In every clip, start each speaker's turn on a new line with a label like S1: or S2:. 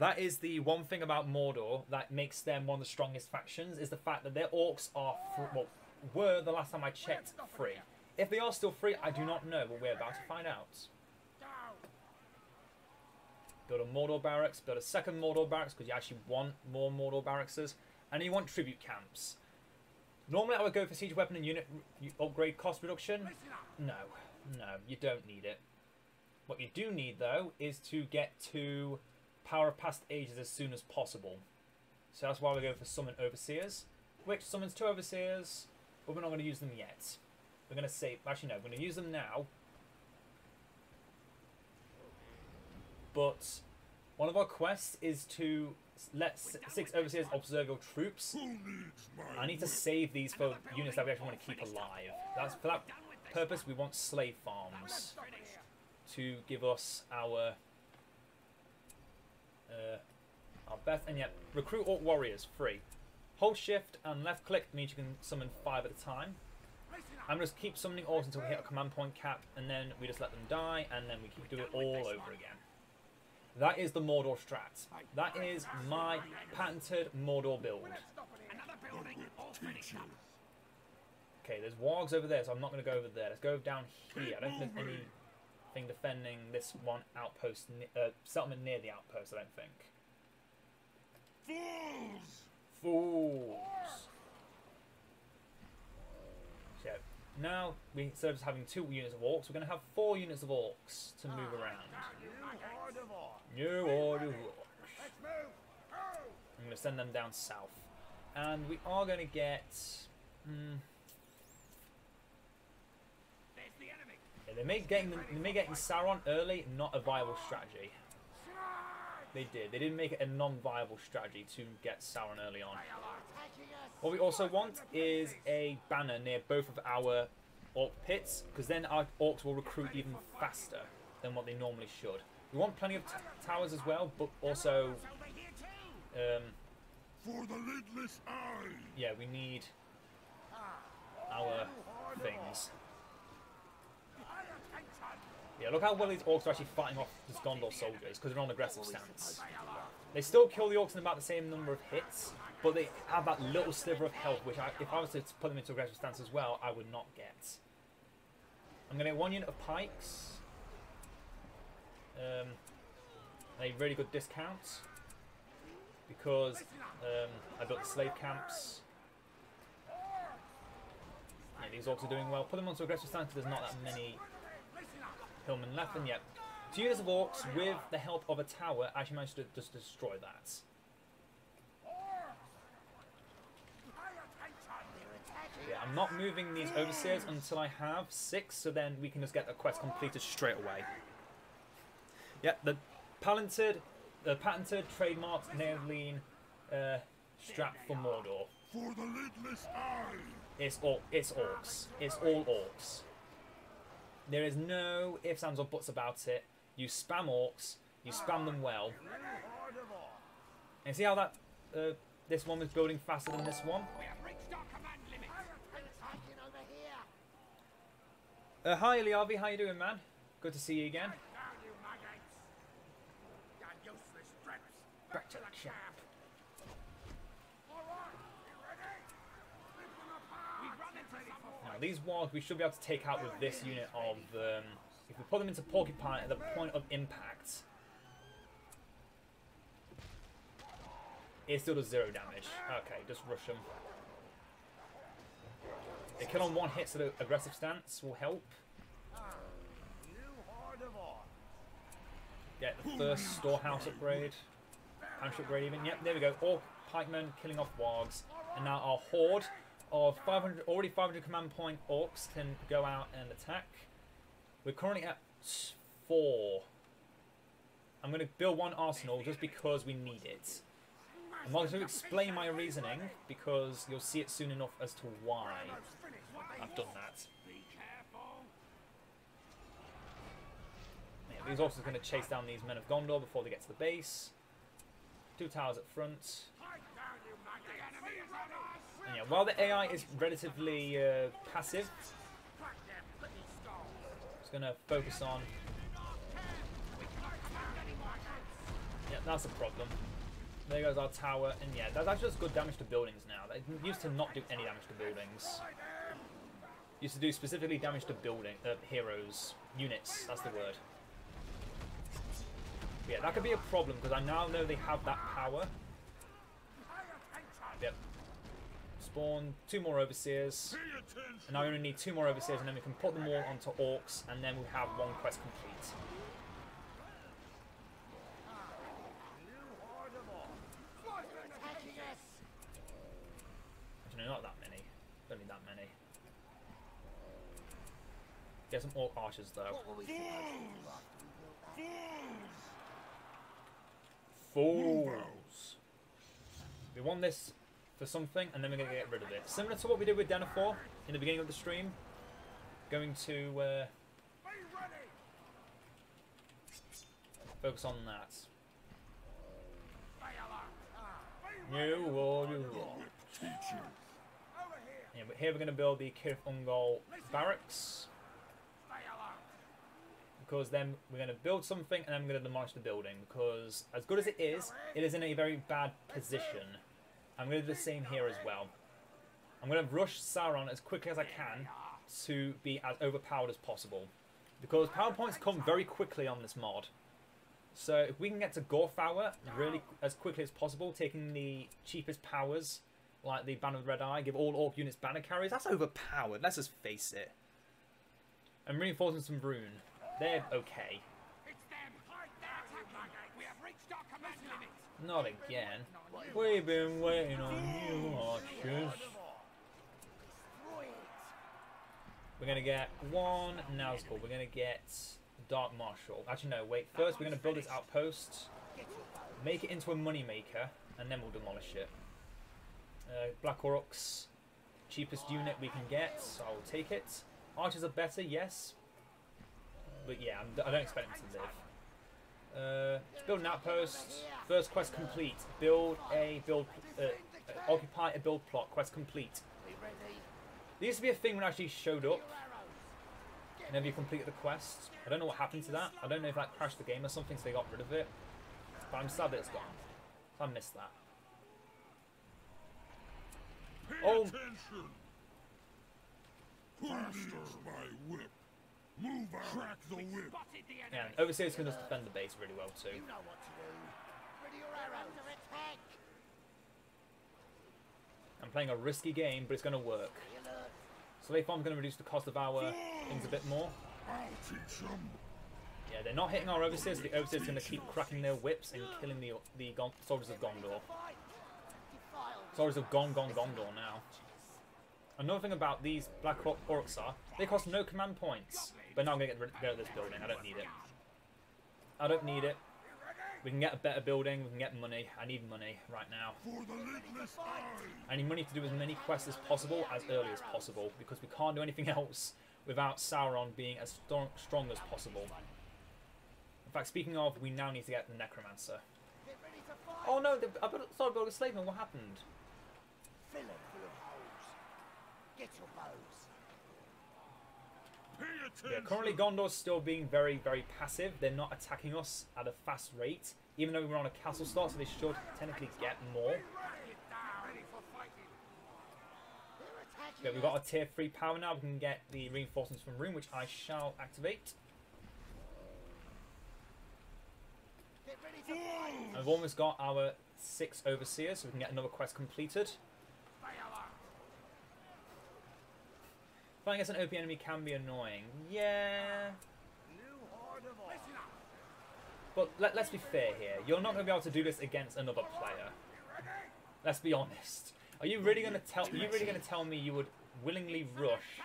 S1: That is the one thing about Mordor that makes them one of the strongest factions, is the fact that their orcs are, well, were, the last time I checked, free. If they are still free, I do not know, but we're about to find out. Build a Mordor barracks, build a second Mordor barracks, because you actually want more Mordor barrackses, and you want tribute camps. Normally I would go for siege weapon and unit upgrade cost reduction. No, you don't need it. What you do need, though, is to get to Power of Past Ages as soon as possible. So that's why we go for Summon Overseers, which summons 2 Overseers, but we're not going to use them yet. We're going to save... Actually, no, we're going to use them now. But one of our quests is to let 6 Overseers observe your troops. I need to save these for units that we actually want to keep alive. For that purpose, we want slave farms to give us our best. And yet, recruit Orc Warriors, free. Hold shift and left click means you can summon 5 at a time. I'm just keep summoning Orcs until we hit a command point cap, and then we just let them die, and then we keep doing it all over again. That is the Mordor strat. That is my patented Mordor build. Okay, there's wargs over there, so I'm not going to go over there. Let's go down here. I don't think there's anything defending this one outpost, settlement near the outpost, I don't think.
S2: Fools!
S1: Fools! So, now, instead of just having 2 units of orcs, we're going to have 4 units of orcs to move around. New order of orcs. I'm going to send them down south. And we are going to get... Yeah, they made getting Sauron early not a viable strategy. They did. They didn't make it a non-viable strategy to get Sauron early on. What we also want is a banner near both of our orc pits, because then our orcs will recruit even faster than what they normally should. We want plenty of towers as well, but also...
S2: for the lidless eye.
S1: Yeah, we need our things. Yeah, look how well these orcs are actually fighting off these Gondor soldiers, because they're on aggressive stance. They still kill the orcs in about the same number of hits, but they have that little sliver of health, which if I was to put them into aggressive stance as well, I would not get. I'm going to get 1 unit of pikes. A really good discount, because I built the slave camps. Yeah, these orcs are doing well. Put them onto aggressive stance, there's not that many hillmen left, and yet 2 units of orcs with the help of a tower actually managed to just destroy that. Yeah, I'm not moving these overseers until I have 6, so then we can just get the quest completed straight away. Yeah, the patented trademarked Neoline strap for Mordor.
S2: For the lidless eye.
S1: It's orcs. It's all orcs. There is no ifs, ands or buts about it. You spam orcs, you spam them well. And see how that this one was building faster than this one? Hi Liavi, how you doing, man? Good to see you again. Back to the chap. Now these wargs we should be able to take out with this unit of... if we put them into Porcupine at the point of impact, it still does 0 damage. Okay, just rush them. They kill on 1 hit, so the aggressive stance will help. Get the first storehouse upgrade. Pantry upgrade even. Yep, there we go. Orc pikemen killing off wargs. And now our horde of 500, already 500 command point orcs can go out and attack. We're currently at 4. I'm going to build 1 arsenal just because we need it. I'm not going to explain my reasoning because you'll see it soon enough as to why I've done that. Yeah, these orcs are going to chase down these men of Gondor before they get to the base. 2 towers up front. And yeah, while the AI is relatively passive, it's going to focus on Yeah, that's a problem. There goes our tower, and yeah, that actually does good damage to buildings now. They used to not do any damage to buildings. Used to do specifically damage to heroes, units, that's the word. But yeah, that could be a problem, because I now know they have that power. Yep. Spawn 2 more overseers, and now we only need 2 more overseers, and then we can put them all onto orcs, and then we have 1 quest complete. Actually, no, not that many. Don't need that many. Get some orc archers though. Fools! We want this for something, and then we're going to get rid of it. Similar to what we did with Denethor in the beginning of the stream. Going to focus on that. New Warrior. Yeah, but here we're going to build the Kirith Ungol barracks. Because then we're going to build something, and then we're going to demolish the building. Because as good as it is in a very bad position. I'm going to do the same here as well. I'm going to rush Sauron as quickly as I can to be as overpowered as possible. Because power points come very quickly on this mod. So if we can get to Gorfauer really as quickly as possible, taking the cheapest powers, like the Banner of the Red Eye, give all orc units banner carries, that's overpowered, let's just face it. And reinforcements from Rune, they're okay. Not again. We've been waiting on you, archers. We're going to get 1 Nazgul. We're going to get Dark Marshal. Actually, no, wait. First, we're going to build this outpost, make it into a money maker, and then we'll demolish it. Black Orcs, cheapest unit we can get, so I'll take it. Archers are better, yes. But yeah, I don't expect them to live. Build an outpost. First quest complete. Occupy a build plot. Quest complete. There used to be a thing when it actually showed up whenever you completed the quest. I don't know what happened to that. I don't know if that crashed the game or something, so they got rid of it. But I'm sad that it's gone. I missed that. Oh!
S2: Whip. Move out. Crack the whip.
S1: Yeah, and Overseer's can just defend the base really well too.
S3: You know what to do. Ready your arrows to attack.
S1: I'm playing a risky game, but it's going to work. So if I'm going to reduce the cost of our things a bit more.
S2: I'll teach them.
S1: Yeah, they're not hitting our Overseers, so the Overseers are going to keep cracking their whips and killing the soldiers of Gondor. Soldiers of Gondor now. Another thing about these Black Orcs are, they cost no command points. But now I'm going to get rid of this building. I don't need it. I don't need it. We can get a better building. We can get money. I need money right now.
S2: For the lidless eye.
S1: I need money to do as many quests as possible, as early as possible. Because we can't do anything else without Sauron being as strong as possible. In fact, speaking of, we now need to get the Necromancer. Oh no, I started building a slave man. What happened?
S3: Fill it full of holes. Get your bows.
S1: Yeah, currently Gondor's still being very, very passive. They're not attacking us at a fast rate. Even though we're on a castle start, so they should technically get more. Yeah, we've got a tier 3 power now. We can get the reinforcements from Rune, which I shall activate. And we've almost got our 6 overseers, so we can get another quest completed. Fighting against an OP enemy can be annoying. Yeah. But let's be fair here. You're not going to be able to do this against another player. Let's be honest. Are you really going to tell me you would willingly rush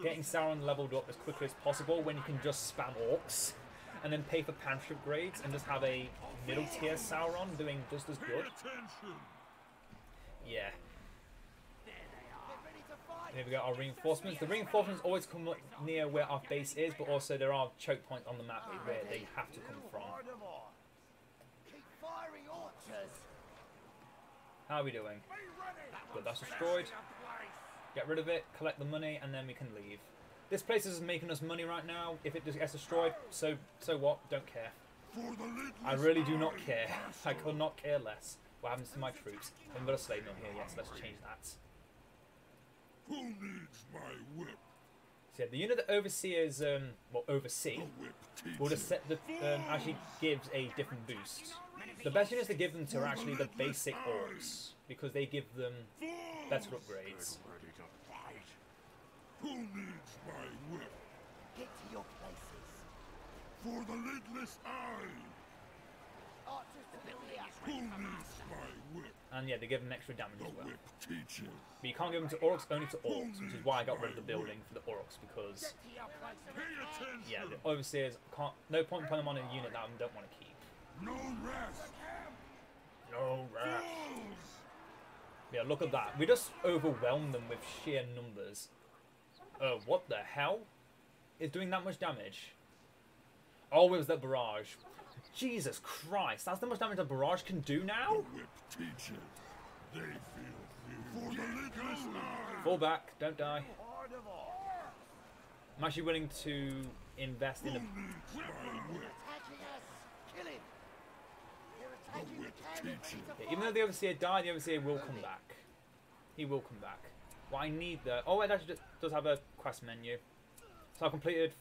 S1: getting Sauron leveled up as quickly as possible when you can just spam orcs and then pay for pantry upgrades and just have a middle tier Sauron doing just as good? Yeah. Here we go, our reinforcements. The reinforcements always come up near where our base is, but also there are choke points on the map where they have to come from.
S3: Keep firing archers.
S1: How are we doing? Good, that's destroyed. Get rid of it, collect the money, and then we can leave. This place is making us money right now. If it just gets destroyed, so what? Don't care.
S2: For the lidless
S1: I really do not
S2: eye,
S1: care. I
S2: Master.
S1: could not care less what happens to my troops. I haven't got a slave mill here yet, so let's change that.
S2: Who needs my whip?
S1: So yeah, the unit that overseers, well, oversee,
S2: The whip
S1: will
S2: teacher.
S1: just set the, actually gives a different boost. The best units to give them to are actually the basic orcs, because they give them better upgrades.
S2: Ready to fight. Who needs my whip?
S3: Get to your places.
S2: For the lidless eye.
S3: Archers to build the
S2: Who needs my whip?
S1: And yeah, they give them extra damage
S2: The
S1: as well.
S2: whip teacher.
S1: But you can't give them to orcs, only to orcs, which is why I got rid of the building for the orcs, because
S3: to your places.
S2: Pay attention.
S1: yeah, the overseers can't. No point in putting them on a unit that I don't want to keep.
S2: No rest.
S1: No rest.
S2: Fools.
S1: Yeah, look at that. We just overwhelmed them with sheer numbers. What the hell? Is doing that much damage? Oh, it was that barrage. Jesus Christ, that's how much damage a barrage can do
S2: The
S1: now?
S2: whip teacher. They feel fear. For the lidless eye.
S1: Fall back, don't die.
S3: Horde of orcs.
S1: I'm actually willing to invest in
S2: Who
S1: a...
S2: needs my whip?
S3: Attacking us. Kill him. They're
S2: The
S3: attacking the
S2: whip
S3: cannon.
S2: teacher.
S1: Even though the Overseer died, the Overseer will come back. He will come back. What I need though... Oh, it actually does have a quest menu. So I completed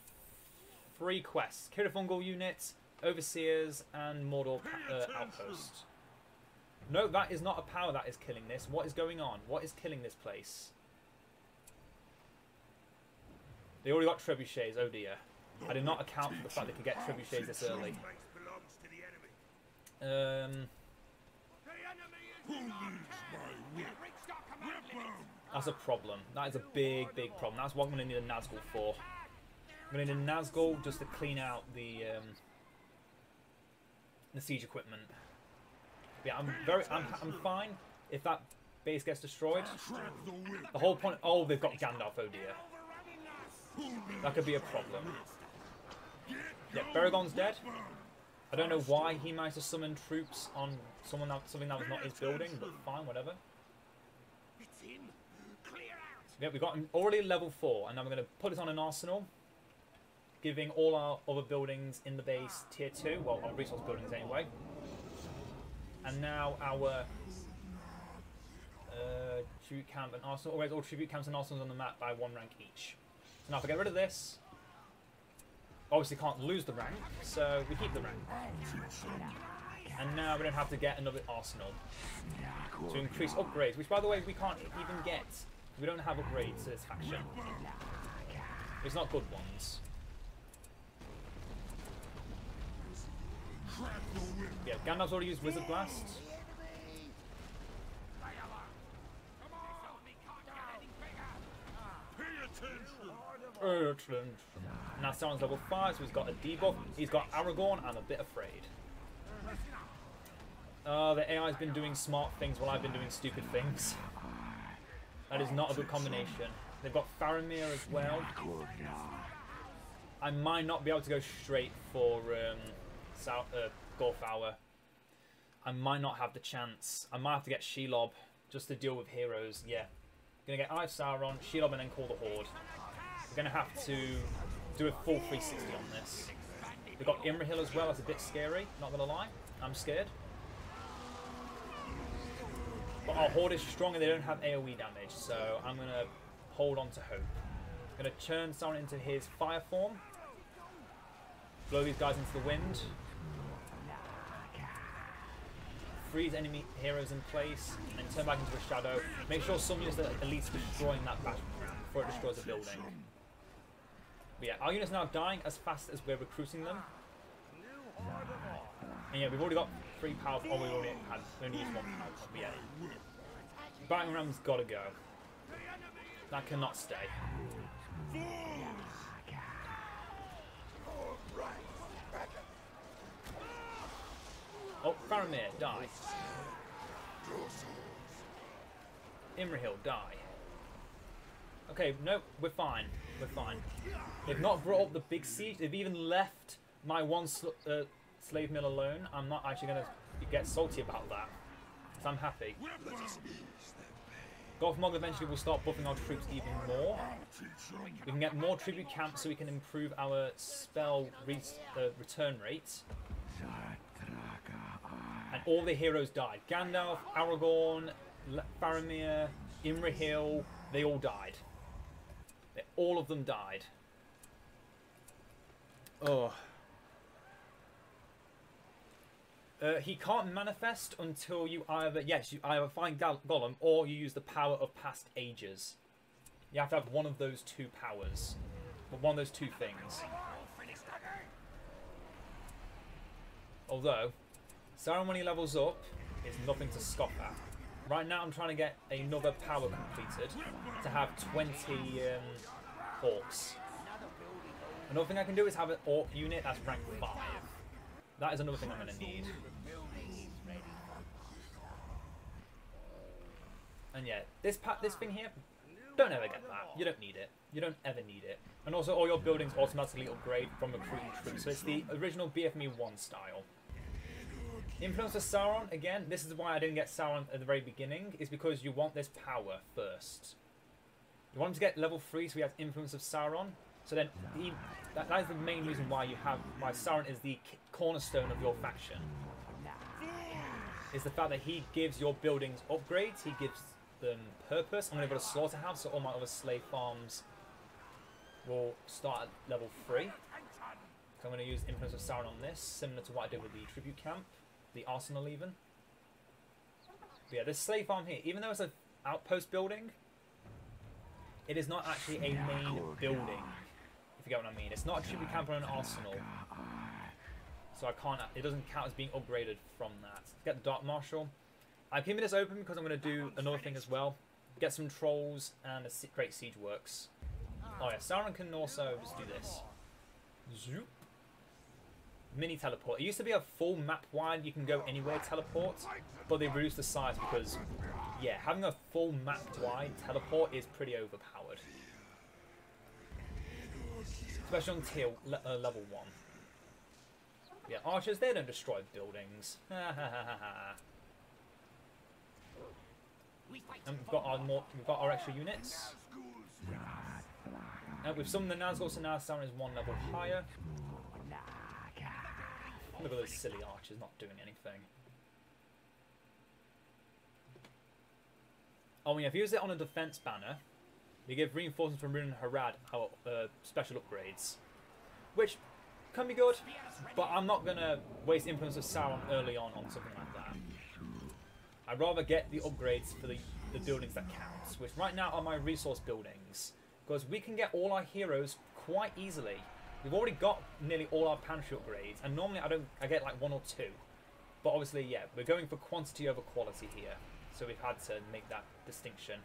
S1: 3 quests. Kirifungal units, Overseers, and Mordor outpost. No, that is not a power that is killing this. What is going on? What is killing this place? They already got trebuchets, oh dear. I did not account for the fact they could get trebuchets this early.
S2: Who needs my whip? Whip 'em.
S1: That's a problem. That is a big, big problem. That's what I'm going to need a Nazgul for. I'm going to need a Nazgul just to clean out the siege equipment. Yeah, I'm fine if that base gets destroyed.
S2: Crack the whip.
S1: The whole point. Oh, they've got Gandalf. Oh dear,
S2: Who needs
S1: that could be a problem.
S2: Get
S1: Yeah, Baragon's dead. I don't know why he managed to summon troops on something that was not his building, but fine, whatever.
S3: It's him. Clear out.
S1: Yeah, we got him already level 4, and now we're going to put this on an arsenal, giving all our other buildings in the base tier 2, well, our resource buildings anyway. And now our tribute camp and arsenal, always all tribute camps and arsenals on the map by 1 rank each. So now if I get rid of this, obviously can't lose the rank, so we keep the rank. And now we don't have to get another arsenal to increase upgrades, which by the way we can't even get. We don't have upgrades to this faction. It's not good ones.
S2: crack the whip.
S1: Yeah, Gandalf's already used Wizard Blast.
S2: Pay attention.
S1: Excellent. Now Sauron's level 5, so he's got a debuff. He's got Aragorn. I'm a bit afraid. The AI's been doing smart things while I've been doing stupid things. That is not a good combination. They've got Faramir as well. I might not be able to go straight for Gorfauer. I might not have the chance. I might have to get Shelob just to deal with heroes. Yeah. Gonna get Eye of Sauron, Shelob, and then call the Horde. We're gonna have to do a full 360 on this. We've got Imrahil as well. That's a bit scary, not gonna lie. I'm scared. But our Horde is strong and they don't have AoE damage, so I'm gonna hold on to hope. I'm gonna turn Sauron into his fire form. Blow these guys into the wind. Freeze enemy heroes in place, and turn back into a shadow. Make sure some units are at least destroying that battleground before it destroys a building. But yeah, our units are now dying as fast as we're recruiting them. And yeah, we've already got 3 power. Oh, we only used 1 power point. But yeah, battering ram's gotta go. That cannot stay. Oh, Faramir, die. Imrahil, die. Okay, no, we're fine. We're fine. They've not brought up the big siege. They've even left my one slave mill alone. I'm not actually going to get salty about that. So I'm happy. Gothmog eventually will start buffing our troops even more. We can get more tribute camps so we can improve our spell return rate. And all the heroes died. Gandalf, Aragorn, Faramir, Imrahil, they all died. All of them died. Oh. He can't manifest until you either... Yes, you either find Gollum or you use the power of past ages. You have to have one of those two powers. One of those two things. Although, Sauron when he levels up is nothing to scoff at. Right now I'm trying to get another power completed to have 20 orcs. Another thing I can do is have an orc unit that's rank 5. That is another thing I'm going to need. And yeah, this thing here, don't ever get that. You don't need it. You don't ever need it. And also all your buildings automatically upgrade from recruiting troops. So it's the original BFME 1 style. Influence of Sauron, again, this is why I didn't get Sauron at the very beginning, is because you want this power first. You want him to get level 3 so he has influence of Sauron. So then that is the main reason why Sauron is the cornerstone of your faction. Is the fact that he gives your buildings upgrades, he gives them purpose. I'm going to go to Slaughterhouse, so all my other slave farms will start at level 3. So I'm going to use influence of Sauron on this, similar to what I did with the tribute camp, the arsenal even. But yeah, this slave farm here, even though it's an outpost building, it is not actually a main building, if you get what I mean. It's not a tribute camp or an arsenal. So I can't, it doesn't count as being upgraded from that. Get the Dark Marshal. I'm keeping this open because I'm going to do another thing as well. Get some trolls and a great siege works. Oh yeah, Sauron can also just do this. Zoop. Mini teleport. It used to be a full map wide, you can go anywhere teleport, but they reduced the size because, yeah, having a full map wide teleport is pretty overpowered. Especially until level 1. Yeah, archers, they don't destroy buildings. And we've got our extra units. And with some of the Nazgûl, so now Sauron is 1 level higher. Look at those silly archers not doing anything. Oh yeah, if you use it on a defense banner, you give reinforcements from Rune and Harad our special upgrades. Which can be good, but I'm not going to waste influence of Sauron early on something like that. I'd rather get the upgrades for the buildings that count, which right now are my resource buildings. Because we can get all our heroes quite easily. We've already got nearly all our pantry upgrades, and normally I get like 1 or 2. But obviously, yeah, we're going for quantity over quality here. So we've had to make that distinction.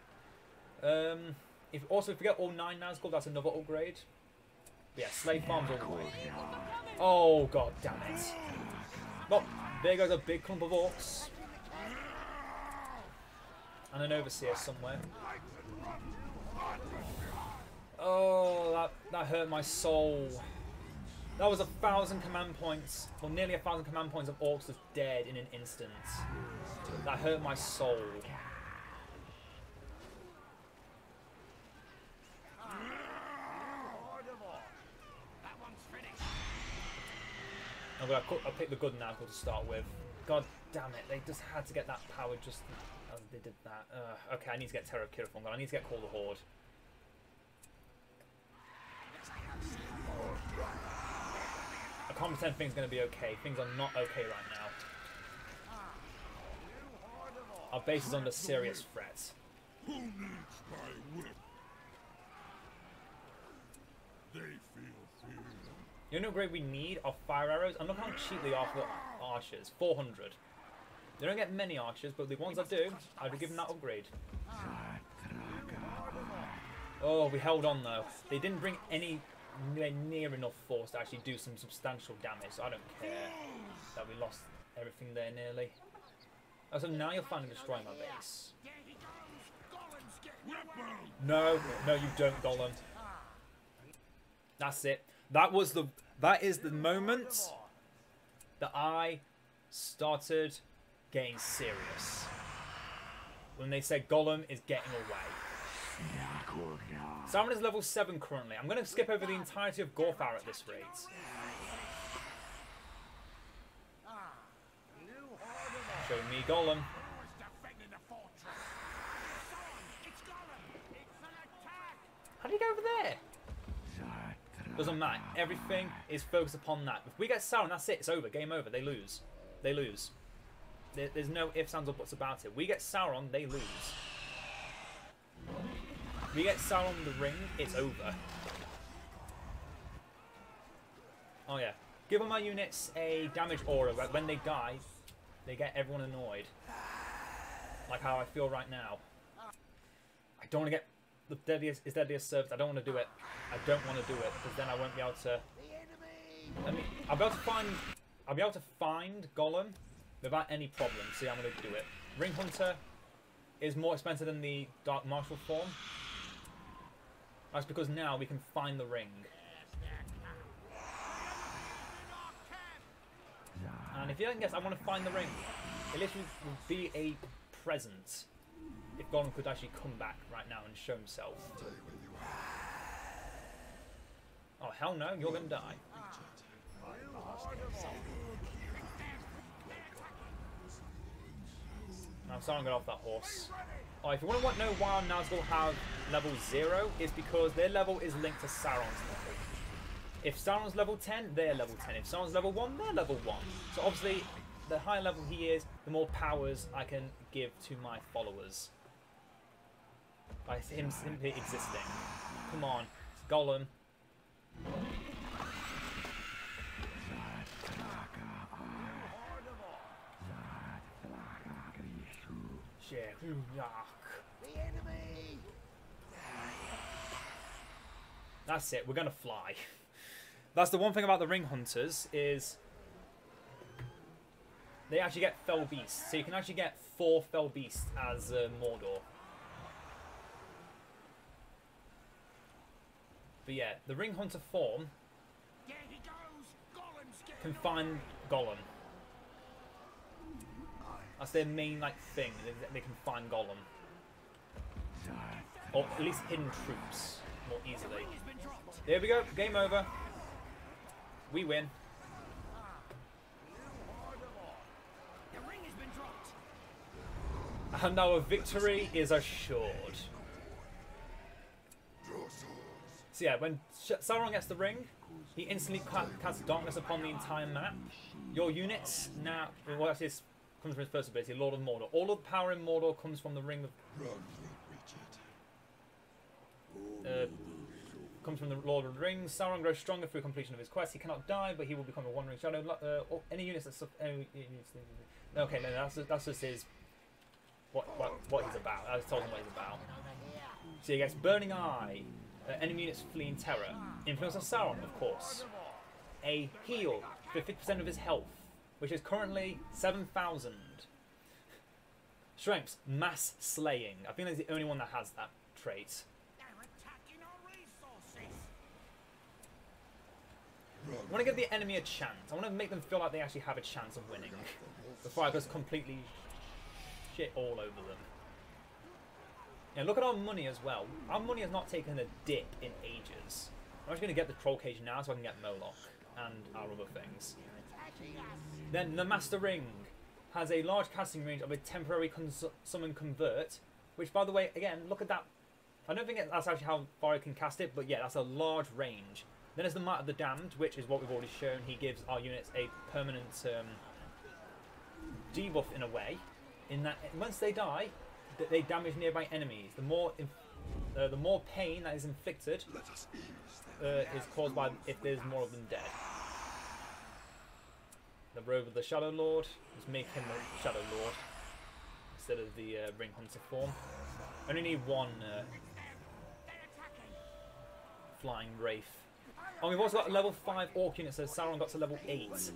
S1: If we get all 9 Nazgûl, that's another upgrade. But yeah, slave farms all the way. Oh, god damn it. Well, there goes a big clump of orcs. And an overseer somewhere. Oh, that hurt my soul. That was 1,000 command points. Well, nearly 1,000 command points of orcs just dead in an instant. That hurt my soul. I'll pick the good Nazgûl to start with. God damn it, they just had to get that power just as they did that. Okay, I need to get Terror of Kirithon. I need to get Call the Horde. I can't pretend things are going to be okay. Things are not okay right now. Our base is under serious threat.
S2: Who needs my whip? They feel fear.
S1: The only upgrade we need are fire arrows. And look how cheap they are for archers. 400. They don't get many archers, but the ones I do, I'd give them that upgrade. Oh, we held on though. They didn't bring any near enough force to actually do some substantial damage, so I don't care that we lost everything there nearly. Oh, so now you're finally destroying my base. No, no you don't, Gollum. That's it. That is the moment that I started getting serious. When they said Gollum is getting away. Sauron is level 7 currently. I'm going to skip over the entirety of Gorthar at this rate. Show me Gollum.
S3: Who is defending the fortress? Sauron, it's Gollum! It's an attack!
S1: How did he go over there? Doesn't matter. Everything is focused upon that. If we get Sauron, that's it. It's over. Game over. They lose. They lose. There's no ifs, ands, or buts about it. We get Sauron, they lose. We get Sauron the ring, it's over. Oh yeah. Give all my units a damage aura where when they die, they get everyone annoyed. Like how I feel right now. I don't want to get the deadliest servants. I don't want to do it. I don't want to do it because then I won't be able to. I mean, I'll be able to find Gollum without any problem. See, I'm going to do it. Ring Hunter is more expensive than the Dark Martial form. That's because now we can find the ring. And if you don't guess, I want to find the ring. It literally would be a present if Gollum could actually come back right now and show himself. Oh, hell no, you're going to die. I'm sorry, I'm going off that horse. Oh, if you want to know why our Nazgul have level 0, it's because their level is linked to Sauron's level. If Sauron's level 10, they're level 10. If Sauron's level 1, they're level 1. So obviously, the higher level he is, the more powers I can give to my followers. By him simply existing. Come on, Gollum.
S3: The enemy!
S1: That's it, we're gonna fly. That's the one thing about the Ring Hunters is they actually get Fell Beasts. So you can actually get 4 Fell Beasts as Mordor. But yeah, the Ring Hunter form
S3: There he goes! Gollum's getting
S1: can find Gollum. That's their main thing. They can find Gollum, or at least hidden troops more easily. There we go. Game over. We win.
S3: The ring has been dropped.
S1: And our victory is assured. So yeah, when Sauron gets the ring, he instantly casts darkness upon the entire map. Your units now, well, actually this comes from his first ability, Lord of Mordor. All of the power in Mordor comes from the ring of... comes from the Lord of the Rings. Sauron grows stronger through completion of his quest. He cannot die, but he will become a wandering shadow. Any units that... okay, no, that's just his... What he's about. I just told him what he's about. So he gets Burning Eye. Enemy units flee in terror. Influence of Sauron, of course. A heal for 50% of his health, which is currently 7,000. Strength, mass slaying. I think that's the only one that has that trait.
S3: They're attacking our resources.
S1: I want to give the enemy a chance. I want to make them feel like they actually have a chance of winning before I just completely shit all over them. Yeah, look at our money as well. Our money has not taken a dip in ages. I'm just going to get the Troll Cage now so I can get Moloch and our other things. Then the Master Ring has a large casting range of a temporary summon convert, which, by the way, again, look at that. I don't think that's actually how far I can cast it, but yeah, that's a large range. Then there's the Might of the Damned, which is what we've already shown. He gives our units a permanent debuff in a way, in that once they die, they damage nearby enemies. The more pain that is inflicted is caused by if there's more of them dead. The Robe of the Shadow Lord, let's make him the Shadow Lord instead of the Ring Hunter form. Only need one Flying Wraith. Oh, we've also got a level 5 Orc unit, so Sauron got to level 8.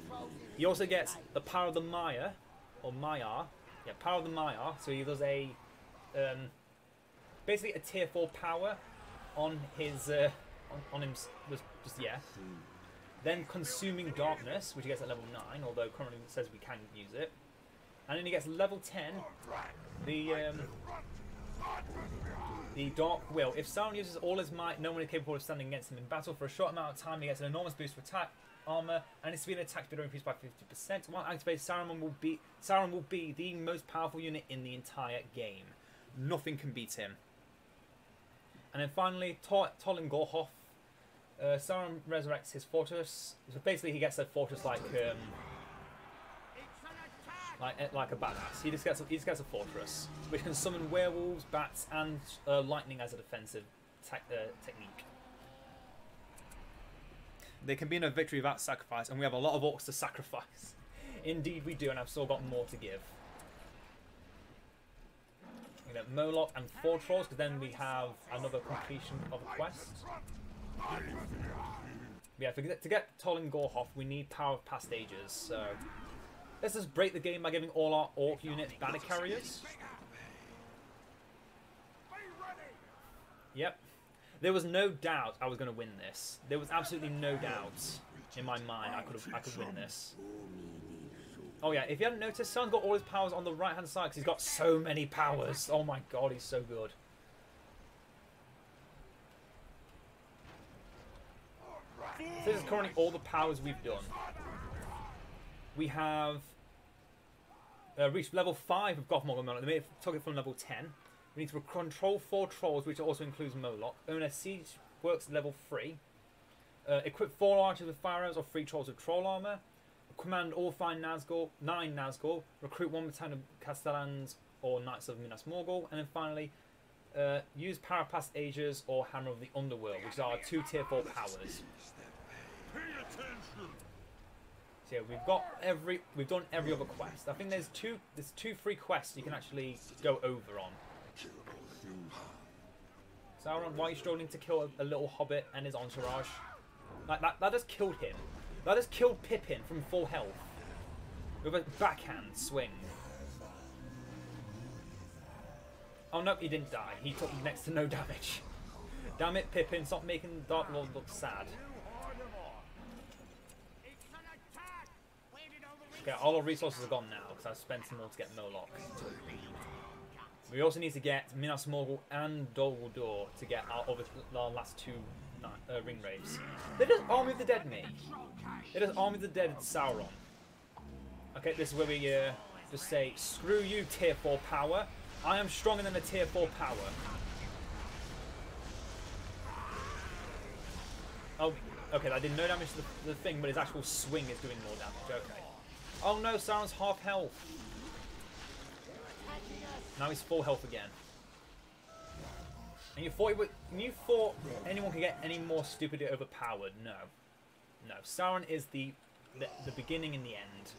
S1: He also gets the Power of the Maya, or Maiar. Yeah, Power of the Maiar, so he does a basically a tier 4 power on his on him, just yeah. Then Consuming Darkness, which he gets at level 9, although currently it says we can use it. And then he gets level 10, the Dark Will. If Sauron uses all his might, no one is capable of standing against him in battle. For a short amount of time, he gets an enormous boost to attack, armor, and its speed and attack speed are increased by 50%. While activated, Sauron will be the most powerful unit in the entire game. Nothing can beat him. And then finally, Tolin Gorhoff. Sauron resurrects his fortress. So basically, he gets a fortress like a badass. He just gets a fortress which can summon werewolves, bats, and lightning as a defensive technique. There can be no victory without sacrifice, and we have a lot of orcs to sacrifice. Indeed, we do, and I've still got more to give. You know, Moloch and 4 trolls, because then we have another completion of a quest. Yeah, to get Tolin Gorhoff, we need Power of Past Ages. So let's just break the game by giving all our orc units banner carriers. Yep. There was no doubt I was going to win this. There was absolutely no doubt in my mind I could win this. Oh yeah, if you hadn't noticed, Sauron's got all his powers on the right hand side because he's got so many powers. Oh my god, he's so good. So this is currently all the powers we've done. We have reached level 5 of Gothmog and Moloch. They took it from level 10. We need to control 4 trolls, which also includes Moloch. Own a siege works level 3. Equip 4 archers with fire arrows or 3 trolls with troll armor. Command all 9 Nazgul. Recruit 1 battalion of Castellans or Knights of Minas Morgul. And then finally, use Power Past Ages or Hammer of the Underworld, which are 2 tier 4 powers. So yeah, we've done every other quest. I think there's two free quests you can actually go over on. Sauron, why are you struggling to kill a little hobbit and his entourage? Like that just killed him. That just killed Pippin from full health with a backhand swing. Oh no, he didn't die. He took next to no damage. Damn it, Pippin! Stop making the Dark Lord look sad. Okay, all our resources are gone now because I've spent some more to get Moloch. We also need to get Minas Morgul and Dol Guldur to get our last 2 ring wraiths. They just Army of the Dead me. They just Army of the Dead Sauron. Okay, this is where we just say, screw you, tier 4 power. I am stronger than a tier 4 power. Oh, okay, that did no damage to the thing, but his actual swing is doing more damage. Okay. Oh no, Sauron's half health. Now he's full health again. And you thought anyone could get any more stupidly overpowered? No. No. Sauron is the beginning and the end.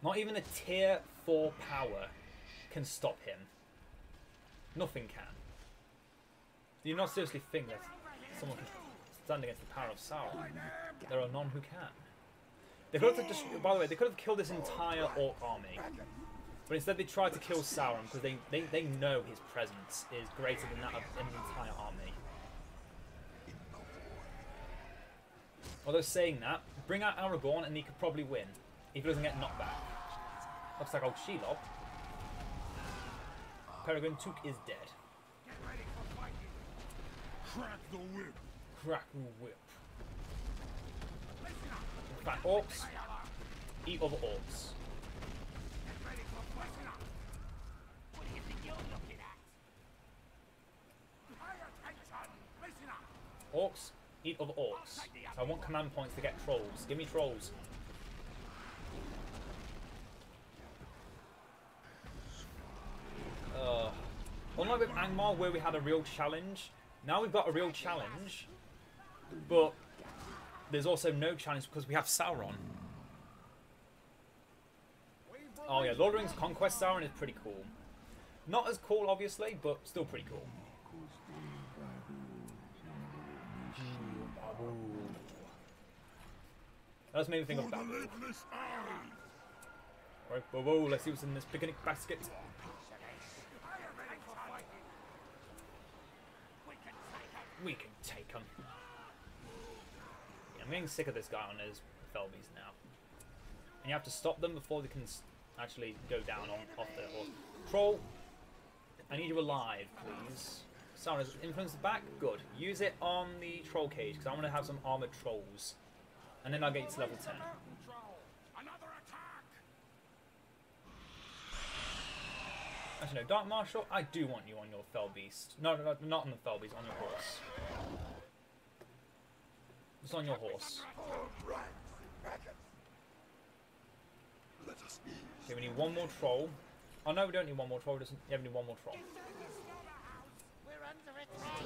S1: Not even a tier 4 power can stop him. Nothing can. Do you not seriously think that someone can stand against the power of Sauron? There are none who can. They could have just, by the way, they could have killed this entire orc army, but instead they tried to kill Sauron because they know his presence is greater than that of an entire army. Although saying that, bring out Aragorn and he could probably win if he doesn't get knocked back. Looks like old Shelob. Peregrine Took is dead.
S2: Crack the whip.
S1: Crack the whip. Fat orcs. Eat other orcs. Orcs. Eat other orcs. So I want command points to get trolls. Give me trolls. Unlike with Angmar, where we had a real challenge, now we've got a real challenge, but there's also no challenge because we have Sauron. Oh yeah, Lord of the Rings Conquest Sauron is pretty cool. Not as cool, obviously, but still pretty cool. That just made me think of that. Alright, whoa, let's see what's in this picnic basket. We can take him. Yeah, I'm getting sick of this guy on his Felbies now. And you have to stop them before they can actually go down off their horse. Troll, I need you alive, please. Sauron is influence back. Good. Use it on the troll cage because I want to have some armored trolls, and then I'll get you to level 10.
S3: Another attack.
S1: Actually, no, Dark Marshal, I do want you on your Fell Beast. No, not on the Fell Beast, on your horse. Just on your horse. Okay, we need one more troll. Oh no, we don't need one more troll. We need one more troll.
S3: We're under attack.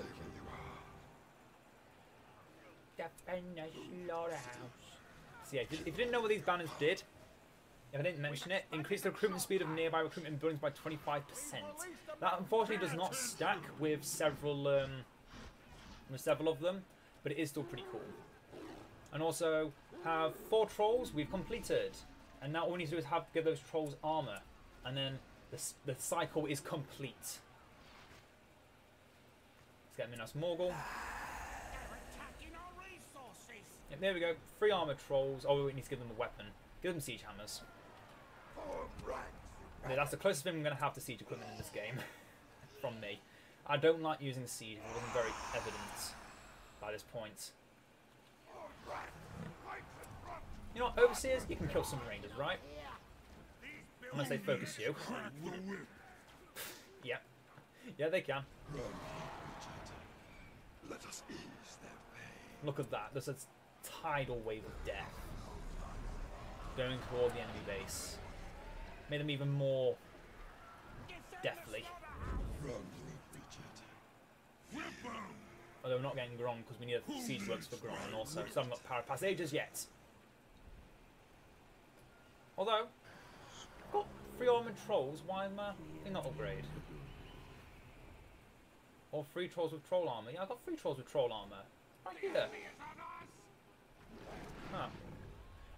S1: Defend the slaughterhouse. So yeah, if you didn't know what these banners did, if I didn't mention it, increase the recruitment speed of nearby recruitment buildings by 25%. That unfortunately does not stack with several of them, but it is still pretty cool. And also have 4 trolls we've completed, and now all we need to do is give those trolls armor, and then the cycle is complete. Let's get Minas Morgul. Yep, there we go. 3 armored trolls. Oh, we need to give them a weapon. Give them siege hammers. Yeah, that's the closest thing I'm going to have to siege equipment in this game. From me. I don't like using siege. It wasn't very evident by this point. You know what, Overseers? You can kill some Rangers, right? Unless they focus you. Yeah. Yeah, they can. Look at that. There's a tidal wave of death going toward the enemy base. Made them even more deathly. Although we're not getting Gron because we need a siege works for Gron, and also some not power passages yet. Although, I've got 3 armored trolls, why am I not upgrade? Or 3 trolls with troll armor. Yeah, I've got 3 trolls with troll armor. Right here. Huh.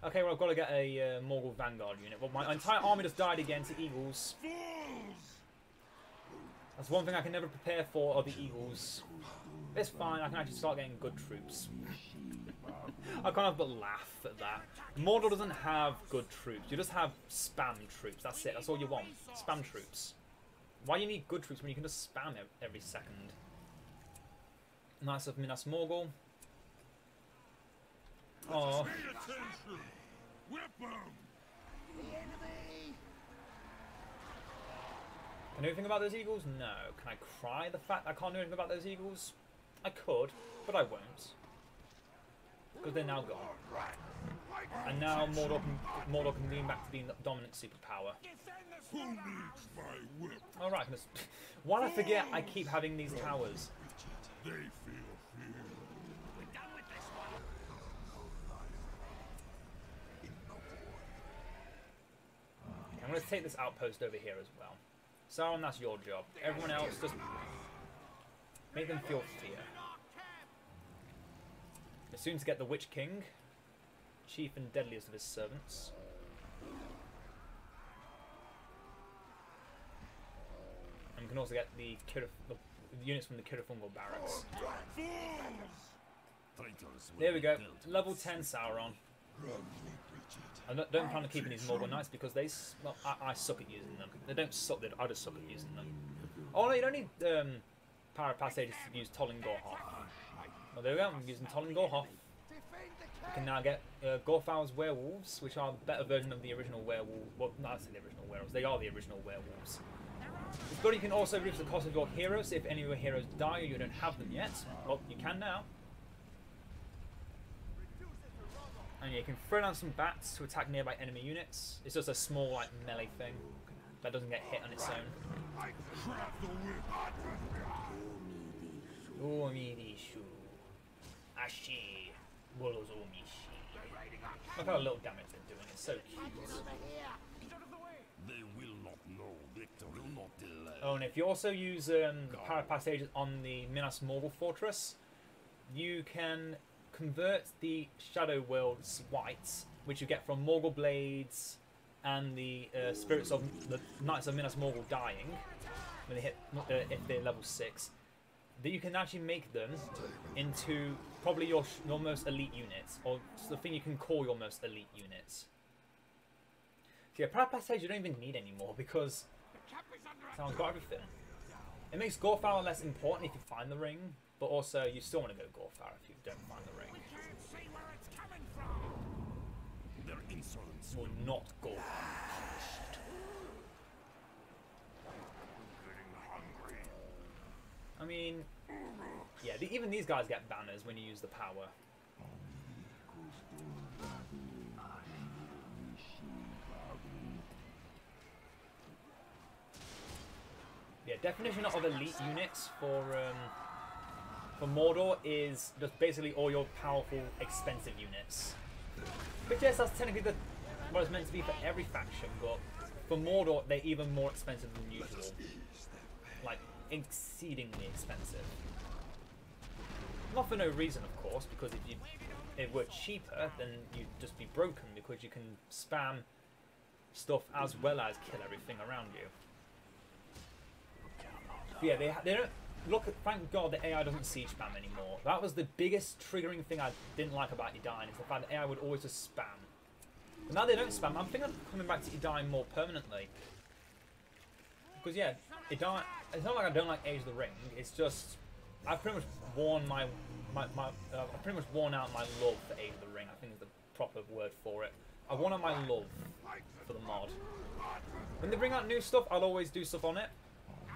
S1: Okay, well I've got to get a Morgul Vanguard unit. Well, my entire army just died again to Eagles. That's one thing I can never prepare for, are the Eagles. It's fine, I can actually start getting good troops. I can't help but laugh at that. Mordor doesn't have good troops, you just have spam troops, that's it, that's all you want. Spam troops. Why do you need good troops when you can just spam every second? Nice of Minas Morgul. Oh. Can I do anything about those eagles? No. Can I cry the fact I can't do anything about those eagles? I could, but I won't. Because they're now gone. And now Mordor can lean back to being the dominant superpower. Alright, while I forget, I keep having these towers.
S2: They feel fear.
S3: We're done with this one.
S1: Okay, I'm going to take this outpost over here as well. Sauron, that's your job. Everyone else, just make them feel fear. We're soon to get the Witch King, chief and deadliest of his servants. And we can also get the units from the Kirifungal barracks. There we go. Level 10 Sauron. I don't plan on keeping these Morgul Knights because well, I suck at using them. They don't suck, I just suck at using them. Oh no, you don't need Power Passages to use Tolin Gorhoth. Well, there we go, I'm using Tolin Gorhoth. We can now get Gorfow's Werewolves, which are the better version of the original werewolf. Well, not actually the original werewolves, they are the original werewolves. It's good you can also reduce the cost of your heroes if any of your heroes die or you don't have them yet. Well, you can now. And you can throw down some bats to attack nearby enemy units. It's just a small, like, melee thing that doesn't get hit on its own. Look how little damage they're doing. It's so cute.
S2: They will not know. Victor will not delay.
S1: Oh, and if you also use Power Passages on the Minas Morgul Fortress, you can convert the Shadow World's whites, which you get from Morgul Blades and the spirits of the Knights of Minas Morgul dying when they hit if they're level 6. That you can actually make them into probably your most elite units, or the thing you can call your most elite units. So yeah, Power Passage you don't even need anymore because someone's got everything. It makes Gorfar less important if you find the ring, but also you still want to go Gorfar if you don't find the ring.
S3: We can't see where it's coming from.
S2: Their insolence
S1: Well, not Gorfar.
S2: getting hungry.
S1: I mean, yeah, even these guys get banners when you use the power. Yeah, definition of elite units for Mordor is just basically all your powerful, expensive units. But yes, that's technically what it's meant to be for every faction, but for Mordor, they're even more expensive than usual. Like, exceedingly expensive. Not for no reason, of course, because if it were cheaper, then you'd just be broken, because you can spam stuff as well as kill everything around you. But yeah, they don't... Look, thank God the AI doesn't siege spam anymore. That was the biggest triggering thing I didn't like about Edain, is the fact that AI would always just spam. But now they don't spam. I'm thinking of coming back to Edain more permanently. Because yeah, Edain, it's not like I don't like Age of the Ring. It's just I've pretty much worn I've pretty much worn out my love for Age of the Ring. I think is the proper word for it. I've worn out my love for the mod. When they bring out new stuff, I'll always do stuff on it,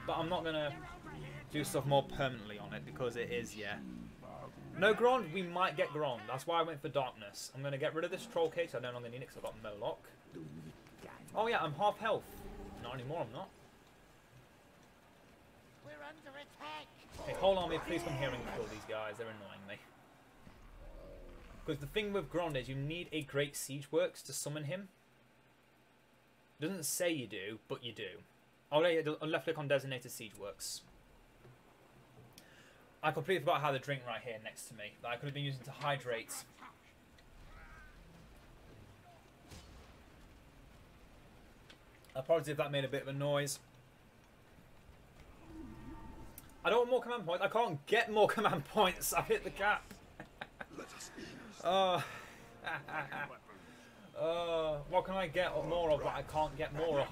S1: but I'm not gonna do stuff more permanently on it because it is, yeah. No Grond, we might get Grond. That's why I went for Darkness. I'm gonna get rid of this Troll Cage. I no longer need it because I've got Moloch. Oh yeah, I'm half health. Not anymore, I'm not.
S3: We're under attack.
S1: Hey, whole army, please come here and kill these guys. They're annoying me. Because the thing with Grond is you need a great siege works to summon him. It doesn't say you do, but you do. Oh, yeah, left click on designated siege works. I completely forgot how the drink right here next to me that I could have been using to hydrate. Apologies if that made a bit of a noise. I don't want more command points. I can't get more command points. I've hit the cap. What can I get more of that I can't get more of?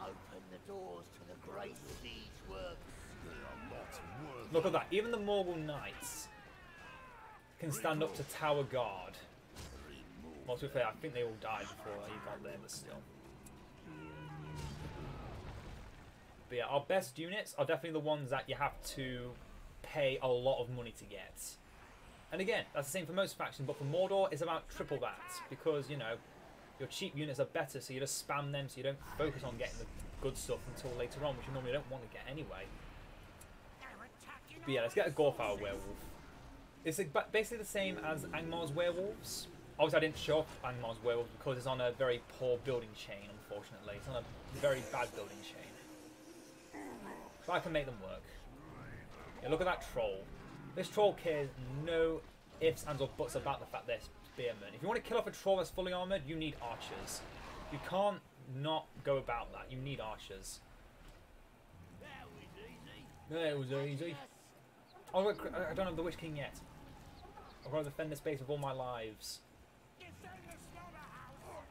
S3: Open the doors to the great siege works.
S1: Look at that. Even the Morgul Knights can stand up to Tower Guard. Well, to be fair, I think they all died before he got there, but still. But yeah, our best units are definitely the ones that you have to pay a lot of money to get. And again, that's the same for most factions, but for Mordor, it's about triple that. Because, you know, your cheap units are better, so you just spam them so you don't focus on getting the good stuff until later on, which you normally don't want to get anyway. But yeah, let's get a Gorfar werewolf. It's basically the same as Angmar's werewolves. Obviously, I didn't show up Angmar's werewolves because it's on a very poor building chain, unfortunately. It's on a very bad building chain. But I can make them work. Yeah, look at that troll. This troll cares no ifs, ands, or buts about the fact they're spearmen. If you want to kill off a troll that's fully armoured, you need archers. You can't not go about that. You need archers. That was easy. Oh, I don't have the Witch King yet. I've got to defend this base with all my lives.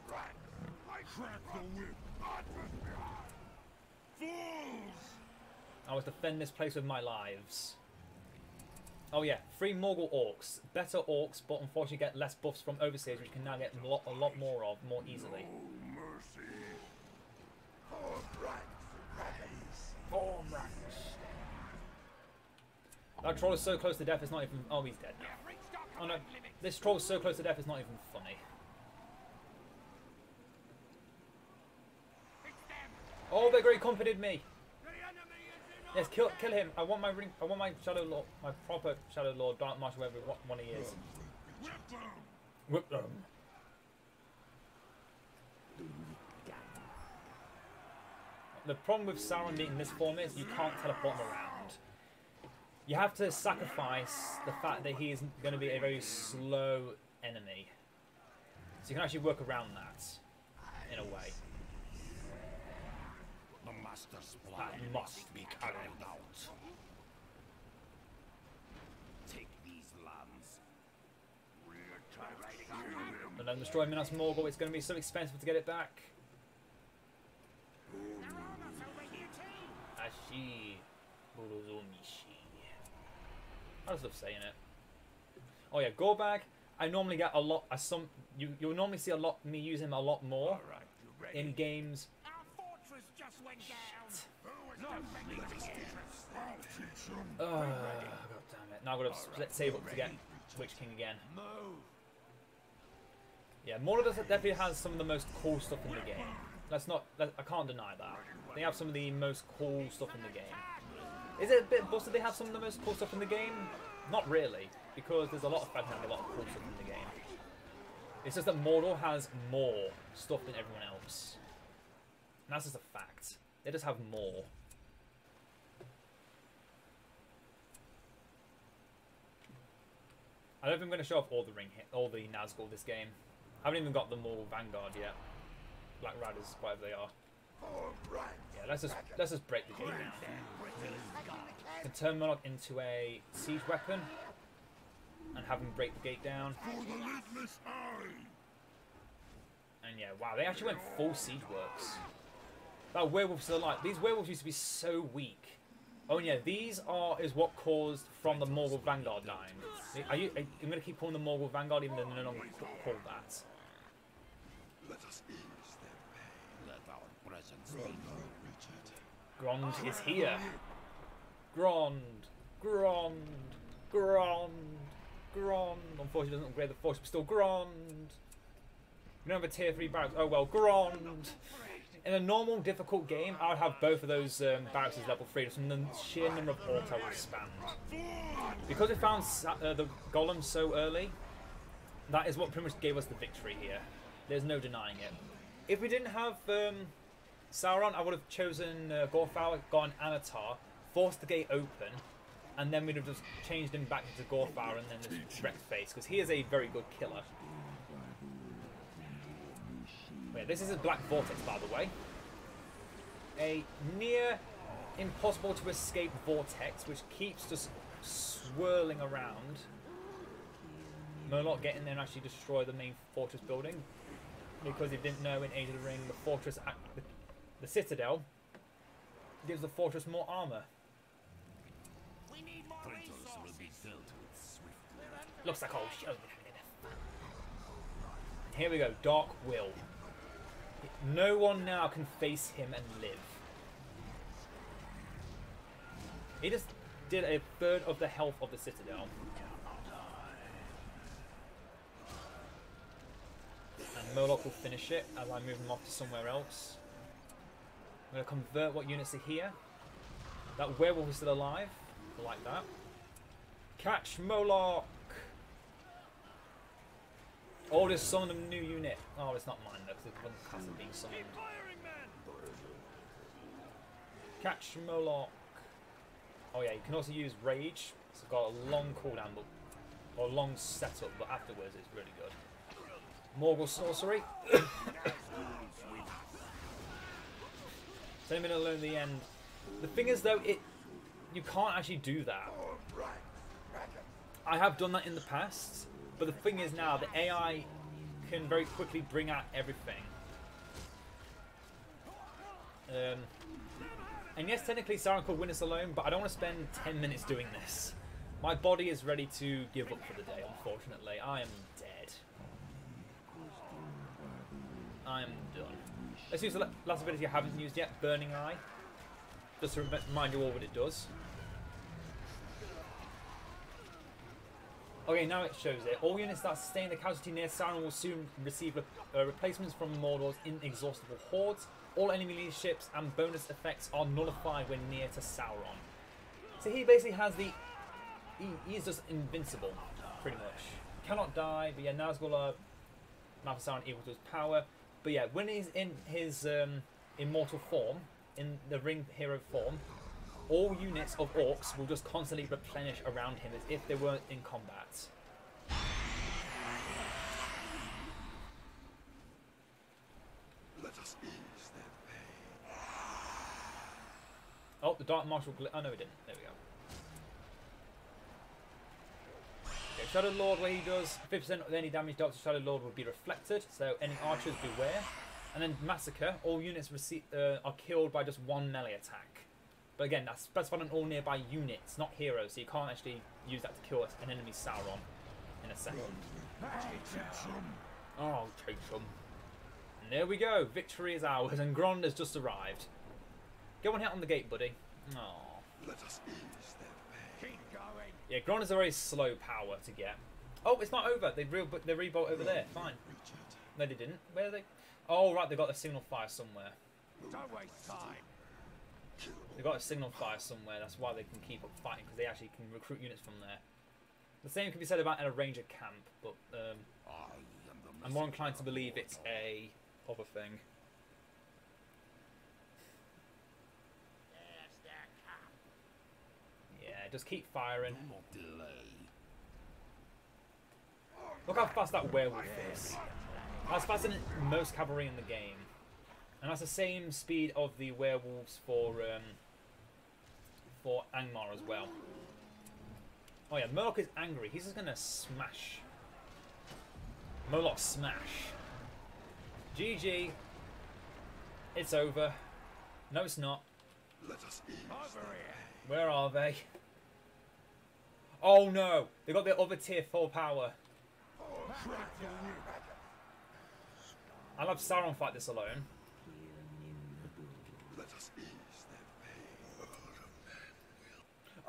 S2: Crack the whip. Fools!
S1: I was defend this place with my lives. Oh yeah, 3 Morgul Orcs. Better Orcs, but unfortunately get less buffs from Overseers, which you can now get a lot more of, more easily.
S2: No mercy.
S1: That troll is so close to death, it's not even... Oh, he's dead now. Oh no, this troll is so close to death, it's not even funny. Oh, they great comforted me. Yes, kill him. I want my ring. I want my Shadow Lord, my proper Shadow Lord, Dark Marshal, whatever one he is. Whip them. The problem with Sauron being in this form is you can't teleport him around. You have to sacrifice the fact that he is going to be a very slow enemy. So you can actually work around that, in a way.
S2: The Master's
S1: That
S2: plan
S1: must be carried out.
S2: Take these lands.
S1: And then destroy Minas Morgul, it's going to be so expensive to get it back. Ah Mishi. Buruzumishi. I just love saying it. Oh yeah, Gorbag. I normally get a lot. You'll normally see a lot me use him a lot more in games.
S3: Our fortress just went down.
S1: Oh, god damn it! Now I've got to save up to get Witch King again. Yeah, Mordor definitely has some of the most cool stuff in the game. I can't deny that. They have some of the most cool stuff in the game. Is it a bit busted they have some of the most cool stuff in the game? Not really, because there's a lot of fact and a lot of cool stuff in the game. It's just that Mordor has more stuff than everyone else. And that's just a fact. They just have more. I don't think I'm going to show off all the Nazgul this game. I haven't even got the Mordor Vanguard yet. Black Riders, whatever they are. Yeah, let's just break the game now. Can turn Moloch into a siege weapon and have him break the gate down. And yeah, wow, they actually went full siege works. That werewolf's still alive. These werewolves used to be so weak. Oh yeah, is what caused from the Morgul Vanguard line. I'm going to keep calling the Morgul Vanguard even though they're no longer called that.
S2: Let us ease their pain.
S3: Let our presence
S2: Run,
S3: be.
S2: Richard.
S1: Grond is here. Grond. Unfortunately, it doesn't upgrade the force, but still Grond. We don't have a tier 3 barracks. Oh well, Grond. In a normal, difficult game, I would have both of those barracks as level 3, just from the sheer number of orcs I would expand. Because we found the Golem so early, that is what pretty much gave us the victory here. There's no denying it. If we didn't have Sauron, I would have chosen Gorthar, gone Anatar, forced the gate open, and then we'd have just changed him back into Gorthar and then just wrecked face, because he is a very good killer. Wait, this is a Black Vortex, by the way. A near impossible to escape vortex, which keeps just swirling around. Murloc getting there and actually destroy the main fortress building. Because he didn't know in Age of the Ring, the fortress, the Citadel, gives the fortress more armor.
S3: We need more resources.
S1: Looks like old show. Here we go, Dark Will. No one now can face him and live. He just did a third of the health of the Citadel. And Murloc will finish it as I move him off to somewhere else. I'm going to convert what units are here. That werewolf is still alive. I like that. Catch Moloch! Oh, there's some new unit. Oh, it's not mine though, because it doesn't class as being summoned. Catch Moloch. Oh yeah, you can also use Rage. It's got a long cooldown, but or long setup, but afterwards it's really good. Morgul Sorcery. Send him in alone in the end. The thing is though, you can't actually do that. I have done that in the past. But the thing is now, the AI can very quickly bring out everything. And yes, technically Sauron could win us alone, but I don't want to spend 10 minutes doing this. My body is ready to give up for the day, unfortunately. I am dead. I am done. Let's use the last ability I haven't used yet, Burning Eye. Just to remind you all what it does. Okay, now it shows it. All units that sustain the casualty near Sauron will soon receive replacements from Mordor's inexhaustible hordes. All enemy leaderships and bonus effects are nullified when near to Sauron. So he basically has the... He's just invincible, pretty much. Cannot die, but yeah, Nazgul are... Mouth of Sauron equal to his power. But yeah, when he's in his immortal form, in the Ring Hero form, all units of orcs will just constantly replenish around him as if they weren't in combat.
S2: Let us ease their pain.
S1: Oh, the Dark Marshal... Oh, no, it didn't. There we go. Okay, Shadow Lord, where he does 50% of any damage dealt to Shadow Lord will be reflected, so any archers beware. And then Massacre, all units are killed by just one melee attack. But again, that's specified on all nearby units, not heroes, so you can't actually use that to kill an enemy Sauron in a second. Oh, chase them. And there we go, victory is ours, and Grond has just arrived. Get one hit on the gate, buddy. Aww.
S2: Let us ease their pain.
S3: Keep going.
S1: Yeah, Grond is a very slow power to get. Oh, it's not over. They rebolt over there. Fine. No, they didn't. Where are they? Oh, right. They got a signal fire somewhere.
S3: Don't waste time.
S1: They got a signal fire somewhere. That's why they can keep up fighting, because they actually can recruit units from there. The same can be said about a ranger camp, but I'm more inclined to believe it's a other thing.
S3: There's their camp.
S1: Yeah, just keep firing.
S2: Delay.
S1: Look how fast that werewolf is. That's faster than most cavalry in the game. And that's the same speed of the werewolves for Angmar as well. Oh yeah, Murloc is angry. He's just gonna smash. Murloc smash. GG. It's over. No, it's not.
S2: Let us ease
S3: Over here.
S1: Where are they? Oh no! They got the other tier 4 power. I'll have Sauron fight this alone.
S2: Let us ease their pain.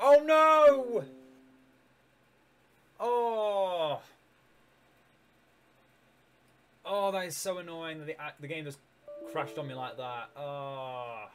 S1: Oh no! Oh! Oh, that is so annoying that the game just crashed on me like that. Oh.